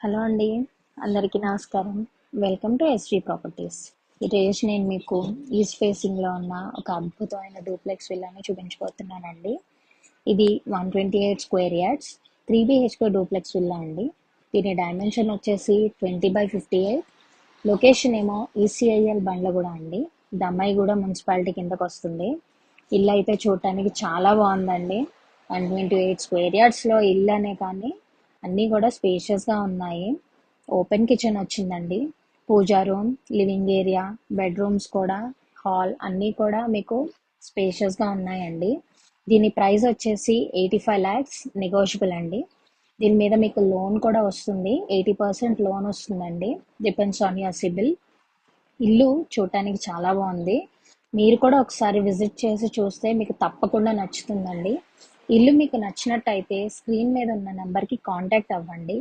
Hello అండి. అందరికీ నమస్కారం. Welcome to SG properties. ఈరోజు నేను మీకు ఈస్ట్ ఫేసింగ్‌లో ఉన్న ఒక అద్భుతమైన డూప్లెక్స్ విల్లాని చూపించబోతున్నానండి. ఇది 128 square yards 3 BHK duplex villa అండి. దీని డైమెన్షన్ వచ్చేసి 20/58. లొకేషన్ ఏమో ఈసీఐఎల్ బండ్లగూడ అండి. దమ్మాయిగూడ మున్సిపాలిటీ కిందకు వస్తుంది. ఇల్లు అయితే చూడటానికి చాలా బాగుందండి. 128 స్క్వేర్ యార్డ్స్లో ఇల్లు అనే కానీ అన్నీ కూడా స్పేషియస్గా ఉన్నాయి. ఓపెన్ కిచెన్ వచ్చిందండి. పూజా రూమ్, లివింగ్ ఏరియా, బెడ్రూమ్స్ కూడా, హాల్ అన్నీ కూడా మీకు స్పేషియస్గా ఉన్నాయండి. దీని ప్రైస్ వచ్చేసి 85 lakhs నెగోషియబుల్ అండి. దీని మీద మీకు లోన్ కూడా వస్తుంది. 80% లోన్ వస్తుందండి. Depends on your CIBIL. ఇల్లు చూడటానికి చాలా బాగుంది. మీరు కూడా ఒకసారి విజిట్ చేసి చూస్తే మీకు తప్పకుండా నచ్చుతుందండి. ఇల్లు మీకు నచ్చినట్టయితే స్క్రీన్ మీద ఉన్న నెంబర్కి కాంటాక్ట్ అవ్వండి.